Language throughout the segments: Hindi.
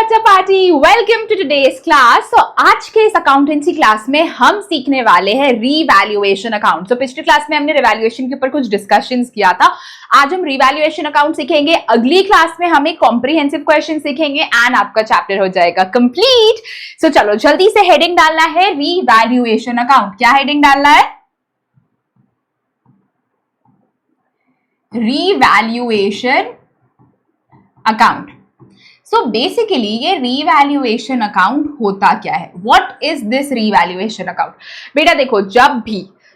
Chapati, welcome to today's class. तो आज के इस अकाउंटेंसी क्लास में हम सीखने वाले हैं रीवैल्यूएशन अकाउंट। तो पिछली क्लास में हमने रिवैल्यूएशन के ऊपर कुछ डिस्कशंस किया था। आज हम रीवैल्यूएशन अकाउंट सीखेंगे। अगली क्लास में हम एक कॉम्प्रिहेंसिव क्वेश्चन सीखेंगे एंड आपका चैप्टर हो जाएगा कंप्लीट। सो चलो जल्दी से हेडिंग डालना है रीवैल्यूएशन अकाउंट। क्या हेडिंग डालना है? Revaluation account. सो बेसिकली ये रीवैल्यूएशन अकाउंट होता क्या है? What is this revaluation account? बेटा देखो,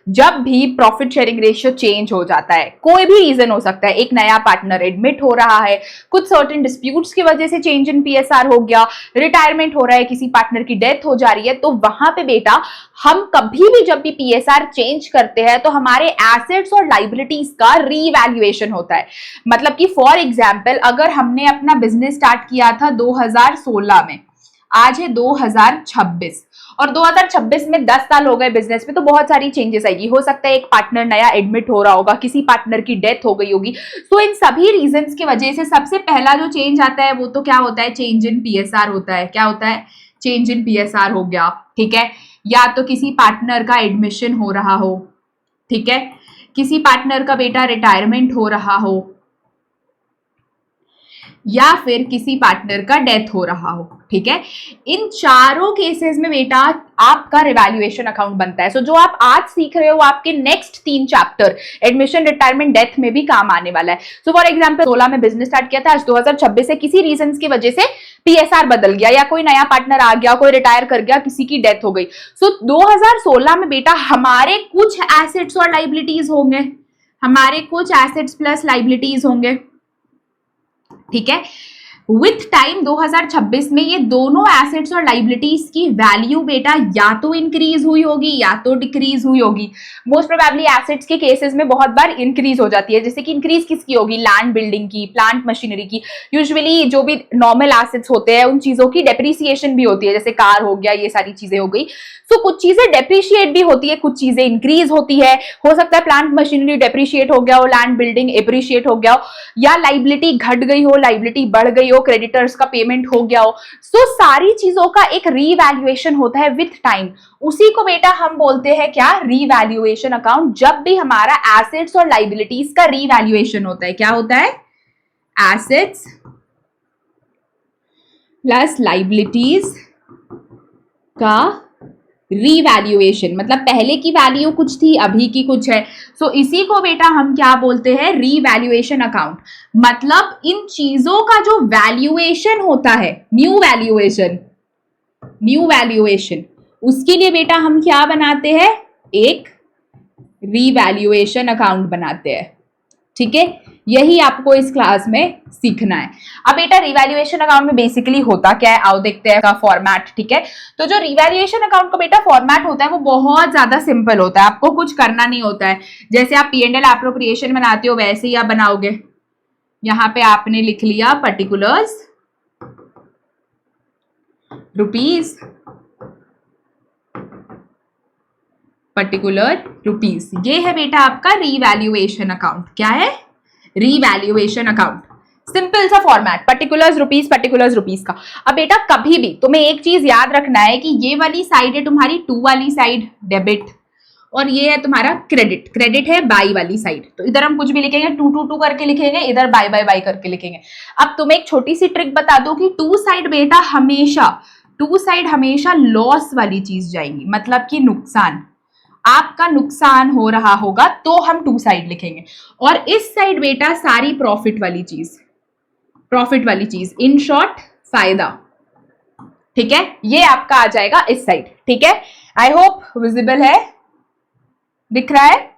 जब भी प्रॉफिट शेयरिंग रेशियो चेंज हो जाता है, कोई भी रीजन हो सकता है, एक नया पार्टनर एडमिट हो रहा है, कुछ सर्टेन डिस्प्यूट्स की वजह से चेंज इन पीएसआर हो गया, रिटायरमेंट हो रहा है, किसी पार्टनर की डेथ हो जा रही है, तो वहां पे बेटा हम कभी भी जब भी पीएसआर चेंज करते हैं तो हमारे एसेट्स और लाइबिलिटीज का रीवैल्यूएशन होता है। मतलब कि फॉर एग्जांपल अगर हमने अपना बिजनेस स्टार्ट किया था 2016 में, आज है 2026 और 2026 में 10 साल हो गए बिजनेस में, तो बहुत सारी चेंजेस आएगी। हो सकता है एक पार्टनर नया एडमिट हो रहा होगा, किसी पार्टनर की डेथ हो गई होगी। तो इन सभी रीजंस की वजह से सबसे पहला जो चेंज आता है वो तो क्या होता है? चेंज इन पीएसआर होता है। क्या होता है? चेंज इन पीएसआर हो गया, ठीक है। या तो किसी पार्टनर का एडमिशन हो रहा हो, ठीक है, किसी पार्टनर का बेटा रिटायरमेंट हो रहा हो, या फिर किसी पार्टनर का डेथ हो रहा हो, ठीक है। इन चारों केसेस में बेटा आपका रिवैल्यूएशन अकाउंट बनता है। सो जो आप आज सीख रहे हो आपके next 3 chapter admission, retirement, death में भी काम आने वाला है। सो फॉर एग्जांपल 16 में बिजनेस स्टार्ट किया था, आज 2026 से किसी रीजंस की वजह से पीएसआर बदल गया, या कोई नया पार्टनर आ गया, कोई रिटायर कर गया, किसी की डेथ हो गई। सो 2016 में बेटा हमारे कुछ एसेट्स और लाइबिलिटीज होंगे, हमारे कुछ एसेट्स प्लस लाइबिलिटीज होंगे, ठीक है। विथ टाइम 2026 में ये दोनों एसेट्स और लाइबिलिटीज की वैल्यू बेटा या तो इंक्रीज हुई होगी या तो डिक्रीज हुई होगी। मोस्ट प्रोबेबली एसेट्स के केसेस में बहुत बार इंक्रीज हो जाती है। जैसे कि इंक्रीज किसकी होगी? लैंड बिल्डिंग की, प्लांट मशीनरी की। यूजुअली जो भी नॉर्मल एसेट्स होते हैं उन चीजों की डेप्रिसिएशन भी होती है, जैसे कार हो गया, ये सारी चीजें हो गई। तो कुछ चीजें डेप्रिशिएट भी होती है, कुछ चीजें इंक्रीज होती है। हो सकता है प्लांट मशीनरी डेप्रिशिएट हो गया हो, लैंड बिल्डिंग एप्रिशिएट हो गया हो, या लाइबिलिटी घट गई हो, लाइबिलिटी बढ़ गई हो, क्रेडिटर्स का पेमेंट हो गया हो। सो सारी चीजों का एक रीवैल्यूएशन होता है विथ टाइम। उसी को बेटा हम बोलते हैं क्या? Revaluation account. जब भी हमारा एसेट्स और लाइबिलिटीज का रीवैल्यूएशन होता है, क्या होता है? एसेट्स प्लस लाइबिलिटीज का रीवैल्यूएशन। मतलब पहले की वैल्यू कुछ थी, अभी की कुछ है। सो इसी को बेटा हम क्या बोलते हैं? Revaluation account. मतलब इन चीजों का जो वैल्यूएशन होता है, न्यू वैल्यूएशन, उसके लिए बेटा हम क्या बनाते हैं? एक रीवैल्यूएशन अकाउंट बनाते हैं, ठीक है। यही आपको इस क्लास में सीखना है। अब बेटा रिवैल्यूएशन अकाउंट में बेसिकली होता क्या है, आओ देखते हैं का फॉर्मेट, ठीक है। तो जो रिवैल्यूएशन अकाउंट का बेटा फॉर्मेट होता है वो बहुत ज्यादा सिंपल होता है, आपको कुछ करना नहीं होता है। जैसे आप P&L एप्रोप्रिएशन बनाते हो वैसे ही आप बनाओगे। यहां पे आपने लिख लिया पर्टिकुलर्स रुपीज, पर्टिकुलर रुपीज। ये है बेटा आपका रिवैल्यूएशन अकाउंट। क्या है? Revaluation account. सिंपल सा फॉर्मेट, पर्टिकुलर्स रुपीज का। अब बेटा कभी भी तुम्हें एक चीज याद रखना है कि ये वाली साइड है तुम्हारी टू वाली साइड, डेबिट, और ये है तुम्हारा क्रेडिट। क्रेडिट है बाई वाली साइड। तो इधर हम कुछ भी लिखेंगे टू करके लिखेंगे, इधर बाई करके लिखेंगे। अब तुम्हें एक छोटी सी ट्रिक बता दो कि टू साइड हमेशा लॉस वाली चीज जाएंगी, मतलब कि नुकसान, आपका नुकसान हो रहा होगा तो हम टू साइड लिखेंगे। और इस साइड बेटा सारी प्रॉफिट वाली चीज, इन शॉर्ट फायदा, ठीक है। ये आपका आ जाएगा इस साइड, ठीक है। आई होप विजिबल है, दिख रहा है।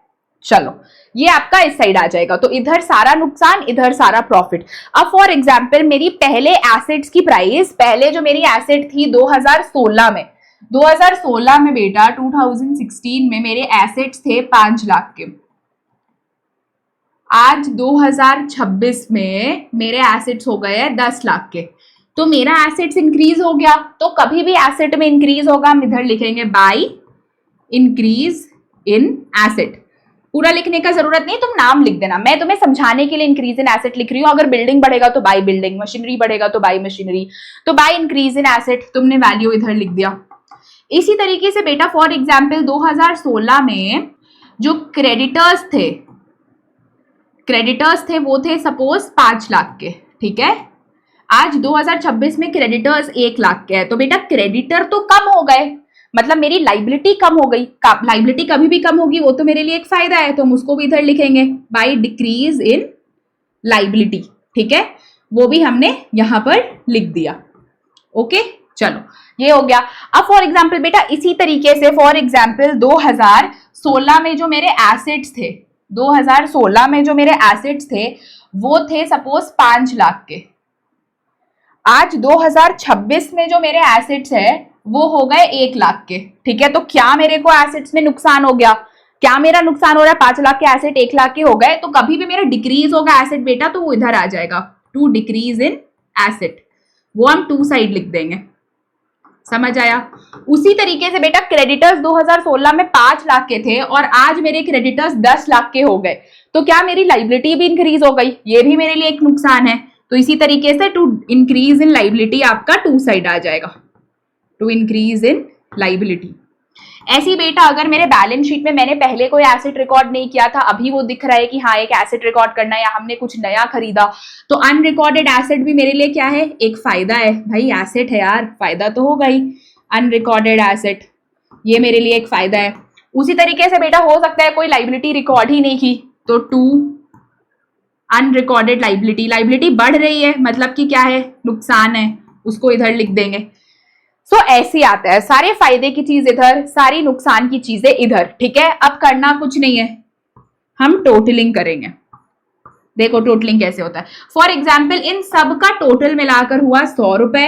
चलो ये आपका इस साइड आ जाएगा। तो इधर सारा नुकसान, इधर सारा प्रॉफिट। अब फॉर एग्जांपल मेरी पहले एसेट्स की प्राइस, पहले जो मेरी एसेट थी 2016 में बेटा 2016 में मेरे एसेट्स थे 5 लाख के। आज 2026 में मेरे एसेट्स हो गए 10 लाख के। तो मेरा एसेट्स इंक्रीज हो गया। तो कभी भी एसेट में इंक्रीज होगा हम इधर लिखेंगे बाय इंक्रीज इन एसेट। पूरा लिखने का जरूरत नहीं, तुम नाम लिख देना, मैं तुम्हें समझाने के लिए इंक्रीज इन एसेट लिख रही हूँ। अगर बिल्डिंग बढ़ेगा तो बाय बिल्डिंग, मशीनरी बढ़ेगा तो बाय मशीनरी, तो बाय इंक्रीज इन एसेट तुमने वैल्यू इधर लिख दिया। इसी तरीके से बेटा फॉर एग्जाम्पल 2016 में जो क्रेडिटर्स थे वो थे सपोज 5 लाख के, ठीक है। आज 2026 में क्रेडिटर्स 1 लाख के है, तो बेटा क्रेडिटर तो कम हो गए, मतलब मेरी लाइबिलिटी कम हो गई। लाइबिलिटी कभी भी कम होगी वो तो मेरे लिए एक फायदा है, तो हम उसको भी इधर लिखेंगे बाय डिक्रीज इन लाइबिलिटी, ठीक है, वो भी हमने यहां पर लिख दिया। ओके, चलो ये हो गया। अब फॉर एग्जाम्पल बेटा इसी तरीके से फॉर एग्जाम्पल 2016 में जो मेरे एसेट्स थे, 2016 में जो मेरे एसेट्स थे वो थे सपोज 5 लाख के। आज 2026 में जो मेरे एसेट्स है वो हो गए 1 लाख के, ठीक है। तो क्या मेरे को एसेट्स में नुकसान हो गया? क्या मेरा नुकसान हो रहा है? 5 लाख के एसेट 1 लाख के हो गए, तो कभी भी मेरा डिक्रीज होगा एसेट बेटा तो वो इधर आ जाएगा, टू डिक्रीज इन एसेट, वो हम टू साइड लिख देंगे। समझ आया? उसी तरीके से बेटा क्रेडिटर्स 2016 में 5 लाख के थे और आज मेरे क्रेडिटर्स 10 लाख के हो गए, तो क्या मेरी लाइबिलिटी भी इंक्रीज हो गई? ये भी मेरे लिए एक नुकसान है। तो इसी तरीके से टू इंक्रीज इन लाइबिलिटी आपका टू साइड आ जाएगा, टू इंक्रीज इन लाइबिलिटी। ऐसी बेटा अगर मेरे बैलेंस शीट में मैंने पहले कोई एसेट रिकॉर्ड नहीं किया था, अभी वो दिख रहा है कि हाँ एक एसेट रिकॉर्ड करना है या हमने कुछ नया खरीदा, तो अनरिकॉर्डेड एसेट भी मेरे लिए क्या है? एक फायदा है। भाई एसेट है यार, फायदा तो होगा ही। अनरिकॉर्डेड एसेट ये मेरे लिए एक फायदा है। उसी तरीके से बेटा हो सकता है कोई लाइबिलिटी रिकॉर्ड ही नहीं की, तो टू अनरिकॉर्डेड लाइबिलिटी, लाइबिलिटी बढ़ रही है मतलब कि क्या है? नुकसान है, उसको इधर लिख देंगे। सो ऐसे आता है, सारे फायदे की चीज इधर, सारी नुकसान की चीजें इधर, ठीक है। अब करना कुछ नहीं है, हम टोटलिंग करेंगे। देखो टोटलिंग कैसे होता है। फॉर एग्जाम्पल इन सब का टोटल मिलाकर हुआ 100 रुपए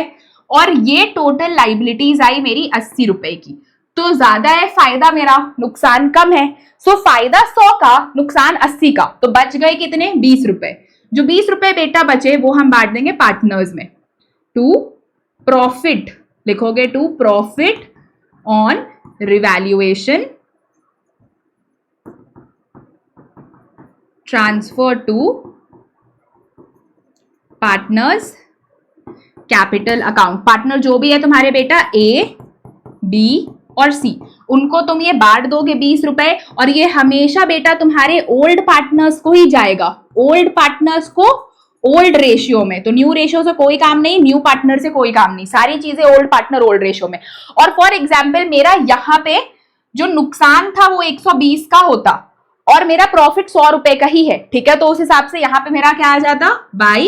और ये टोटल लाइबिलिटीज आई मेरी 80 रुपए की, तो ज्यादा है फायदा मेरा, नुकसान कम है। सो फायदा 100 का, नुकसान 80 का, तो बच गए कितने? 20 रुपए। जो 20 रुपए बेटा बचे वो हम बांट देंगे पार्टनर्स में। टू प्रॉफिट लिखोगे, to profit on revaluation transfer to partners capital account. Partner जो भी है तुम्हारे बेटा ए, बी और सी, उनको तुम ये बांट दोगे 20 रुपए, और ये हमेशा बेटा तुम्हारे ओल्ड पार्टनर्स को ही जाएगा, ओल्ड पार्टनर्स को ओल्ड रेशियो में। तो न्यू रेशियो से कोई काम नहीं, न्यू पार्टनर से कोई काम नहीं, सारी चीजें ओल्ड पार्टनर ओल्ड रेशियो में। और फॉर एग्जाम्पल मेरा यहाँ पे जो नुकसान था वो 120 का होता और मेरा प्रॉफिट 100 रुपए का ही है, ठीक है। तो उस हिसाब से यहां पे मेरा क्या आ जाता? By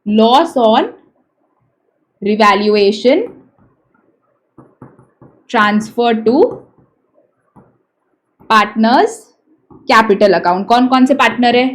loss on revaluation transfer to partners capital account. कौन कौन से पार्टनर है?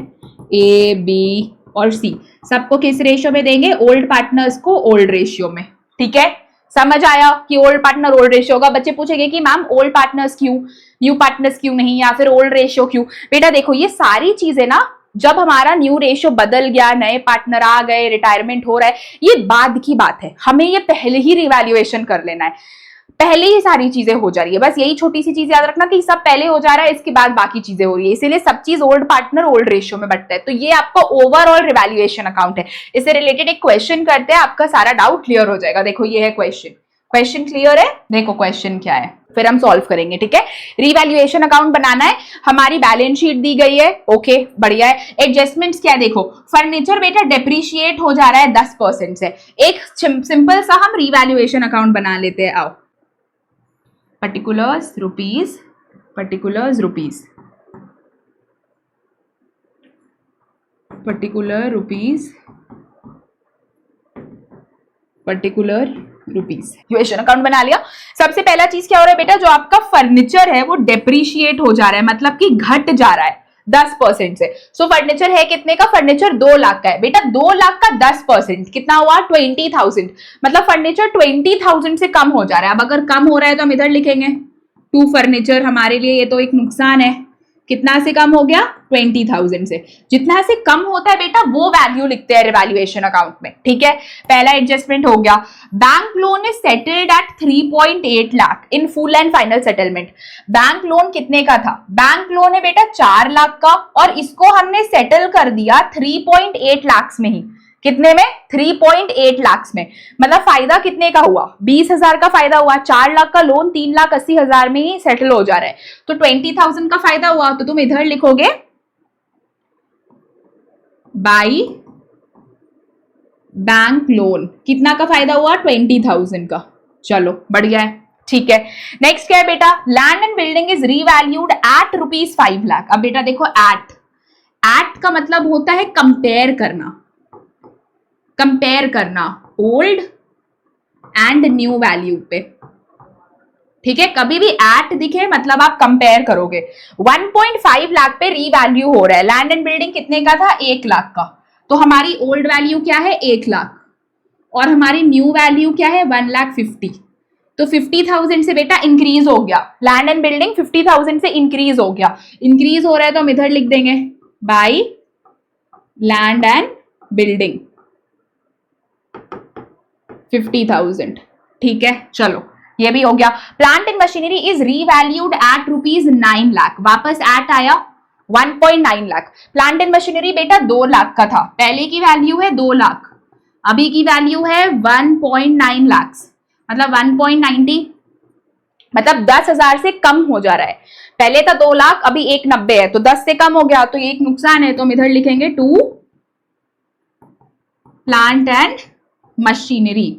ए, बी और सी, सबको किस रेशियो में देंगे? ओल्ड पार्टनर्स को ओल्ड रेशियो में, ठीक है। समझ आया कि ओल्ड पार्टनर ओल्ड रेशियो होगा। बच्चे पूछेंगे कि मैम ओल्ड पार्टनर्स क्यों, न्यू पार्टनर्स क्यों नहीं, या फिर ओल्ड रेशियो क्यों? बेटा देखो ये सारी चीजें ना, जब हमारा न्यू रेशियो बदल गया, नए पार्टनर आ गए, रिटायरमेंट हो रहा है, ये बाद की बात है। हमें ये पहले ही रिवैल्यूएशन कर लेना है, पहले ही सारी चीजें हो जा रही है। बस यही छोटी सी चीज याद रखना कि सब पहले हो जा रहा है, इसके बाद बाकी चीजें हो रही है, इसीलिए सब चीज ओल्ड पार्टनर ओल्ड रेशियो में बंटता है। तो ये आपका ओवरऑल रिवैल्यूएशन अकाउंट है। इससे रिलेटेड एक क्वेश्चन करते हैं, आपका सारा डाउट क्लियर हो जाएगा। देखो ये है क्वेश्चन, क्वेश्चन क्लियर है? देखो क्वेश्चन क्या है, फिर हम सॉल्व करेंगे, ठीक है। रिवैल्यूएशन अकाउंट बनाना है, हमारी बैलेंस शीट दी गई है, ओके बढ़िया है। एडजस्टमेंट्स क्या है? देखो फर्नीचर बेटा डेप्रिशिएट हो जा रहा है 10% से। एक सिंपल सा हम रिवैल्यूएशन अकाउंट बना लेते हैं, आओ। Particulars rupees, particulars rupees, particular rupees, particular rupees, revaluation account बना लिया। सबसे पहला चीज क्या हो रहा है बेटा? जो आपका फर्नीचर है वो डेप्रिशिएट हो जा रहा है, मतलब कि घट जा रहा है 10% से। सो फर्नीचर है कितने का? फर्नीचर 2 लाख का है बेटा। 2 लाख का 10% कितना हुआ? 20,000, मतलब फर्नीचर 20,000 से कम हो जा रहा है। अब अगर कम हो रहा है तो हम इधर लिखेंगे टू फर्नीचर, हमारे लिए ये तो एक नुकसान है, कितना से कम हो गया? 20,000 से। जितना से कम होता है बेटा वो वैल्यू लिखते हैं रिवैल्यूएशन अकाउंट में, ठीक है। पहला एडजस्टमेंट हो गया। Bank loan is settled at 3.8 lakh in full and final settlement. Bank loan कितने का था? बैंक लोन है बेटा 4 लाख का, और इसको हमने सेटल कर दिया 3.8 लाख में ही। कितने में? 3.8 लाख में। मतलब फायदा कितने का हुआ? 20,000 का फायदा हुआ। 4 लाख का लोन 3,80,000 में ही सेटल हो जा रहा है, तो 20,000 का फायदा हुआ। तो तुम इधर लिखोगे बाई बैंक लोन कितना का फायदा हुआ? 20,000 का। चलो बढ़िया है, ठीक है। नेक्स्ट क्या है बेटा? Land and building is revalued at ₹5 lakh. अब बेटा देखो, एट का मतलब होता है कंपेयर करना, कंपेयर करना ओल्ड एंड न्यू वैल्यू पे, ठीक है। कभी भी एट दिखे मतलब आप कंपेयर करोगे। 1.5 लाख पे रीवैल्यू हो रहा है। लैंड एंड बिल्डिंग कितने का था? 1 लाख का। तो हमारी ओल्ड वैल्यू क्या है? 1 लाख, और हमारी न्यू वैल्यू क्या है? 1,50,000। तो 50,000 से बेटा इंक्रीज हो गया। लैंड एंड बिल्डिंग 50,000 से इंक्रीज हो गया। इंक्रीज हो रहा है तो हम इधर लिख देंगे बाई लैंड एंड बिल्डिंग 50,000, ठीक है। चलो ये भी हो गया। Plant and machinery is revalued at ₹9 lakh. वापस एट आया 1.9 लाख। प्लांट एंड मशीनरी बेटा 2 लाख का था। पहले की वैल्यू है 2 लाख, अभी की वैल्यू है 1.9 लाख, मतलब 1.90, मतलब 10,000 से कम हो जा रहा है। पहले था 2 लाख, अभी 190 है, तो 10 से कम हो गया, तो ये एक नुकसान है। तो हम इधर लिखेंगे टू प्लांट एंड मशीनरी।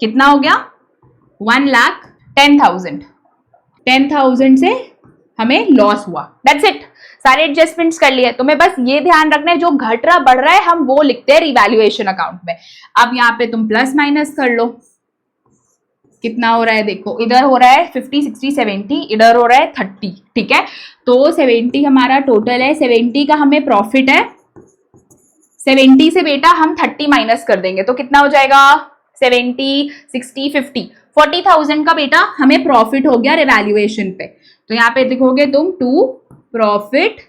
कितना हो गया? 1,10,000। 10,000 से हमें लॉस हुआ। दैट्स इट, सारे एडजस्टमेंट्स कर लिए। तुम्हें बस ये ध्यान रखना है जो घट रहा बढ़ रहा है हम वो लिखते हैं रिवैल्यूएशन अकाउंट में। अब यहाँ पे तुम प्लस माइनस कर लो, कितना हो रहा है देखो, इधर हो रहा है 50, 60, 70, इधर हो रहा है 30, ठीक है। तो 70 हमारा टोटल है, 70 का हमें प्रॉफिट है। 70 से बेटा हम 30 माइनस कर देंगे तो कितना हो जाएगा? 70, 60, 50, 40,000 का बेटा हमें प्रॉफिट हो गया रिवैल्यूएशन पे। तो यहाँ पे लिखोगे तुम to profit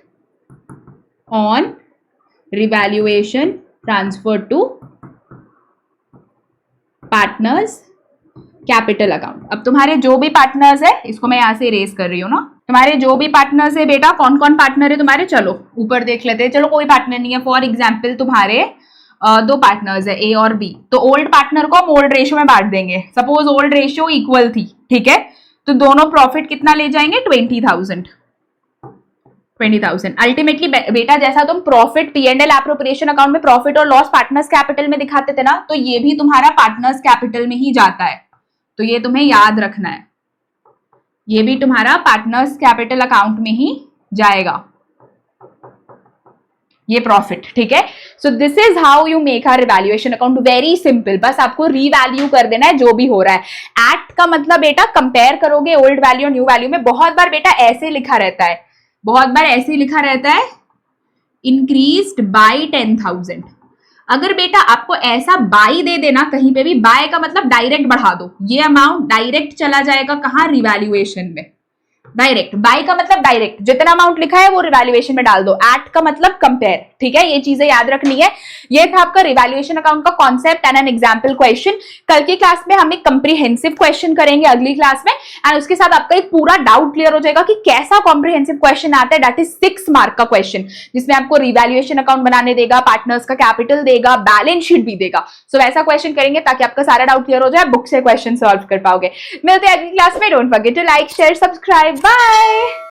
on revaluation transfer to partners capital account. अब तुम्हारे जो भी पार्टनर्स है, इसको मैं यहाँ से इरेज कर रही हूँ ना, तुम्हारे जो भी पार्टनर्स है बेटा, कौन कौन पार्टनर है तुम्हारे? चलो ऊपर देख लेते हैं। चलो कोई पार्टनर नहीं है। फॉर एग्जाम्पल तुम्हारे 2 पार्टनर्स है A और B, तो ओल्ड पार्टनर को हम ओल्ड रेशियो में बांट देंगे। सपोज ओल्ड रेशियो इक्वल थी, ठीक है, तो दोनों प्रॉफिट कितना ले जाएंगे? 20,000। अल्टीमेटली बेटा जैसा तुम प्रॉफिट P&L एप्रोप्रिएशन अकाउंट में प्रॉफिट और लॉस पार्टनर्स कैपिटल में दिखाते थे ना, तो ये भी तुम्हारा पार्टनर्स कैपिटल में ही जाता है। तो ये तुम्हें याद रखना है, ये भी तुम्हारा पार्टनर्स कैपिटल अकाउंट में ही जाएगा ये प्रॉफिट, ठीक है। So this is how you make our revaluation account. Very simple, बस आपको रीवैल्यू कर देना है जो भी हो रहा है। एट का मतलब बेटा कंपेयर करोगे ओल्ड वैल्यू और न्यू वैल्यू में। बहुत बार बेटा ऐसे लिखा रहता है, बहुत बार ऐसे लिखा रहता है इंक्रीज्ड बाय 10,000। अगर बेटा आपको ऐसा बाय दे देना कहीं पे भी, बाय का मतलब डायरेक्ट बढ़ा दो, ये अमाउंट डायरेक्ट चला जाएगा कहां? रिवैल्यूएशन में। डायरेक्ट, बाय का मतलब डायरेक्ट, जितना अमाउंट लिखा है वो रिवैल्यूएशन में डाल दो। एट का मतलब कंपेयर, ठीक है। ये चीजें याद रखनी है। ये था आपका रिवैल्यूएशन अकाउंट का concept and an example question. कल की क्लास में हम एक कंप्रिहेंसिव क्वेश्चन करेंगे अगली क्लास में, एंड उसके साथ आपका एक पूरा डाउट क्लियर हो जाएगा कि कैसा कॉम्प्रिहेंसिव क्वेश्चन आता है। दैट इज 6 मार्क का क्वेश्चन, जिसमें आपको रिवैल्यूएशन अकाउंट बनाने देगा, पार्टनर्स का कैपिटल देगा, बैलेंस शीट भी देगा। सो वैसा क्वेश्चन करेंगे ताकि आपका सारा डाउट क्लियर हो जाए, बुक से क्वेश्चन सॉल्व कर पाओगे। मिलते हैं अगली क्लास में। Don't forget to like, share, subscribe. Bye.